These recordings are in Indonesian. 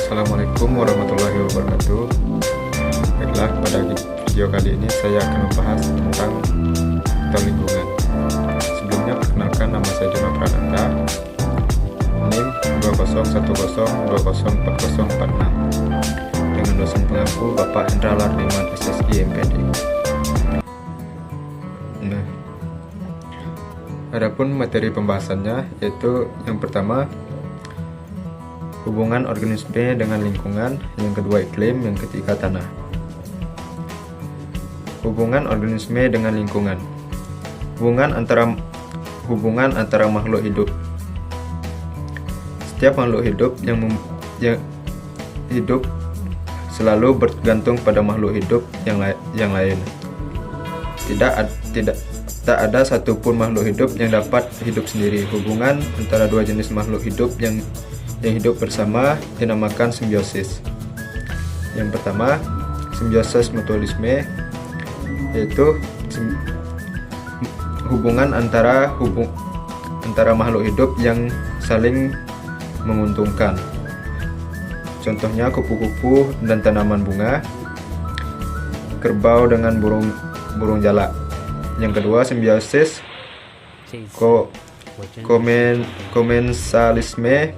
Assalamualaikum warahmatullahi wabarakatuh. Baiklah, pada video kali ini saya akan membahas tentang faktor lingkungan. Sebelumnya perkenalkan, nama saya Jono Prananda, NIM 201020404046, dengan dosen pengampu Bapak Hendra Lardiman SSI MPD. Adapun materi pembahasannya yaitu yang pertama hubungan organisme dengan lingkungan, yang kedua iklim, yang ketiga tanah. Hubungan organisme dengan lingkungan. Hubungan antara makhluk hidup. Setiap makhluk hidup yang hidup selalu bergantung pada makhluk hidup yang lain. Tak ada satupun makhluk hidup yang dapat hidup sendiri. Hubungan antara dua jenis makhluk hidup yang hidup bersama dinamakan simbiosis. Yang pertama, simbiosis mutualisme, yaitu hubungan antara makhluk hidup yang saling menguntungkan. Contohnya kupu-kupu dan tanaman bunga, kerbau dengan burung jalak. Yang kedua, simbiosis komensalisme,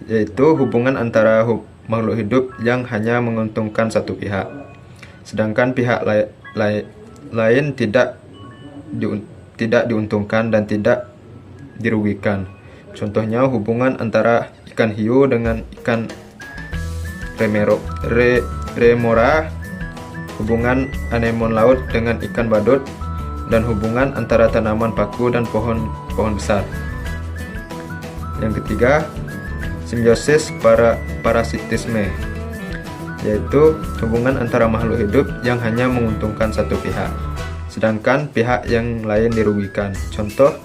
yaitu hubungan antara makhluk hidup yang hanya menguntungkan satu pihak, sedangkan pihak lain tidak diuntungkan dan tidak dirugikan. Contohnya hubungan antara ikan hiu dengan ikan remora, hubungan anemon laut dengan ikan badut, dan hubungan antara tanaman paku dan pohon besar. Yang ketiga, simbiosis parasitisme, yaitu hubungan antara makhluk hidup yang hanya menguntungkan satu pihak, sedangkan pihak yang lain dirugikan. Contoh,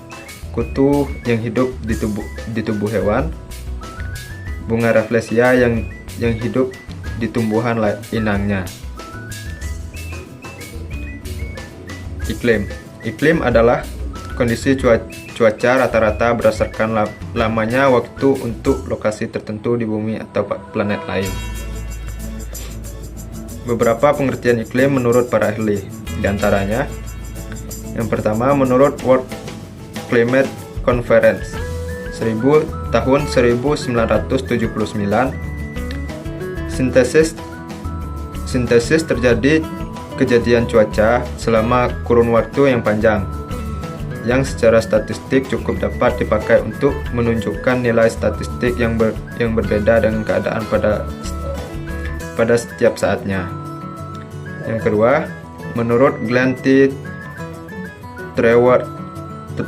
kutu yang hidup di tubuh hewan, bunga rafflesia yang hidup di tumbuhan inangnya. Iklim adalah kondisi cuaca rata-rata berdasarkan lamanya waktu untuk lokasi tertentu di bumi atau planet lain. Beberapa pengertian iklim menurut para ahli, diantaranya yang pertama, menurut World Climate Conference tahun 1979, sintesis terjadi kejadian cuaca selama kurun waktu yang panjang, yang secara statistik cukup dapat dipakai untuk menunjukkan nilai statistik yang berbeda dengan keadaan pada setiap saatnya. Yang kedua, menurut Glenn T.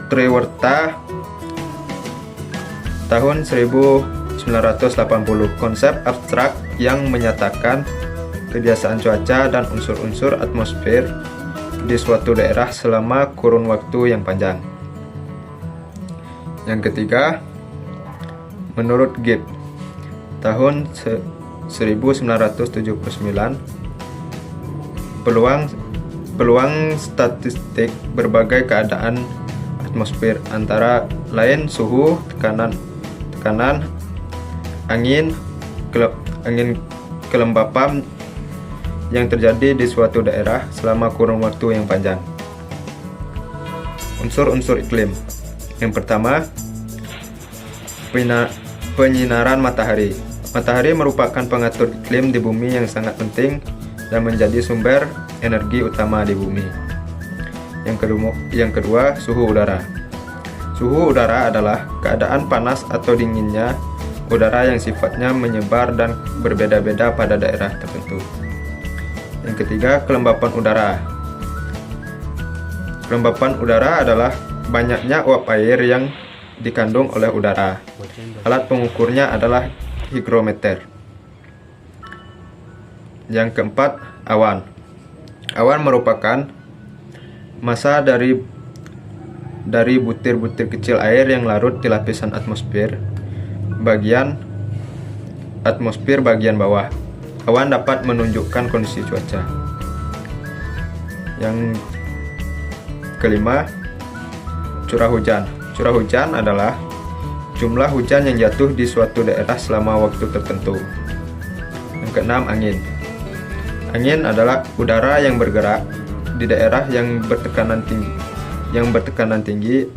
Treworta tahun 1980, konsep abstrak yang menyatakan kebiasaan cuaca dan unsur-unsur atmosfer di suatu daerah selama kurun waktu yang panjang. Yang ketiga, menurut Gibb tahun 1979, peluang statistik berbagai keadaan atmosfer, antara lain suhu, tekanan, angin, kelembapan yang terjadi di suatu daerah selama kurun waktu yang panjang. Unsur-unsur iklim. Yang pertama, penyinaran matahari. Matahari merupakan pengatur iklim di bumi yang sangat penting dan menjadi sumber energi utama di bumi. Yang kedua, suhu udara. Suhu udara adalah keadaan panas atau dinginnya udara yang sifatnya menyebar dan berbeda-beda pada daerah tertentu. Yang ketiga, kelembapan udara. Kelembapan udara adalah banyaknya uap air yang dikandung oleh udara. Alat pengukurnya adalah higrometer. Yang keempat, awan. Awan merupakan massa dari butir-butir kecil air yang larut di lapisan atmosfer bagian bawah. Awan dapat menunjukkan kondisi cuaca. Yang kelima, curah hujan. Curah hujan adalah jumlah hujan yang jatuh di suatu daerah selama waktu tertentu. Yang keenam, angin. Angin adalah udara yang bergerak di daerah yang bertekanan tinggi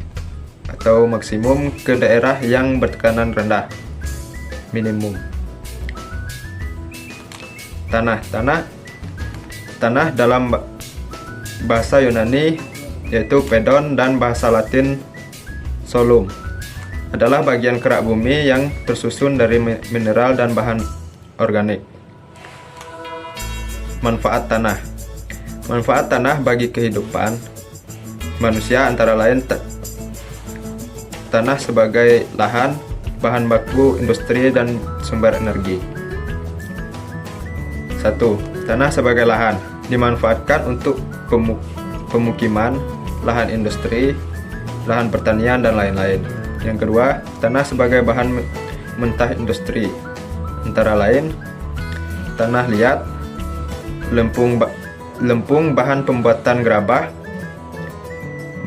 atau maksimum ke daerah yang bertekanan rendah minimum. Tanah dalam bahasa Yunani yaitu pedon dan bahasa Latin solum adalah bagian kerak bumi yang tersusun dari mineral dan bahan organik. Manfaat tanah. Manfaat tanah bagi kehidupan manusia antara lain tanah sebagai lahan, bahan baku industri dan sumber energi. 1. Tanah sebagai lahan dimanfaatkan untuk pemukiman, lahan industri, lahan pertanian dan lain-lain. Yang kedua, tanah sebagai bahan mentah industri, antara lain tanah liat, lempung bahan pembuatan gerabah,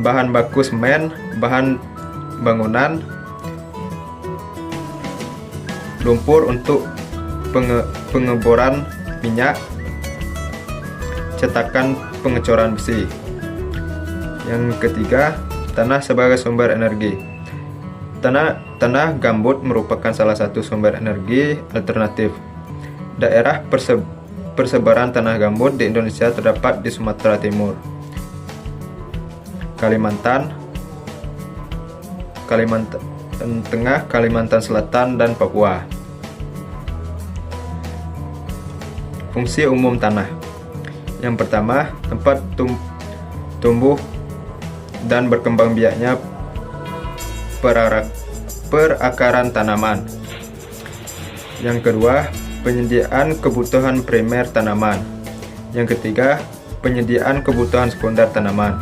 bahan baku semen, bahan bangunan, lumpur untuk pengeboran minyak, cetakan pengecoran besi. Yang ketiga, tanah sebagai sumber energi. Tanah gambut merupakan salah satu sumber energi alternatif. Daerah persebaran tanah gambut di Indonesia terdapat di Sumatera Timur, Kalimantan Tengah, Kalimantan Selatan, dan Papua. Fungsi umum tanah. Yang pertama, tempat tumbuh dan berkembang biaknya perakaran tanaman. Yang kedua, penyediaan kebutuhan primer tanaman. Yang ketiga, penyediaan kebutuhan sekunder tanaman.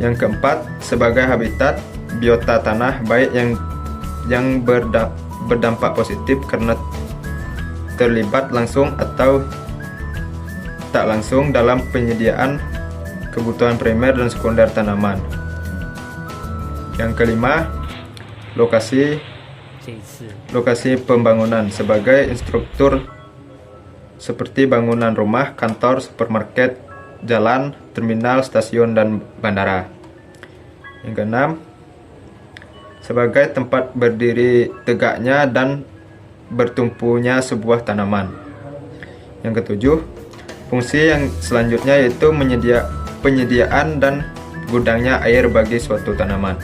Yang keempat, sebagai habitat biota tanah baik yang berdampak positif karena terlibat langsung atau tak langsung dalam penyediaan kebutuhan primer dan sekunder tanaman. Yang kelima, lokasi pembangunan sebagai infrastruktur seperti bangunan rumah, kantor, supermarket, jalan, terminal, stasiun, dan bandara. Yang keenam, sebagai tempat berdiri tegaknya dan bertumpunya sebuah tanaman. Yang ketujuh, fungsi yang selanjutnya yaitu penyediaan dan gudangnya air bagi suatu tanaman.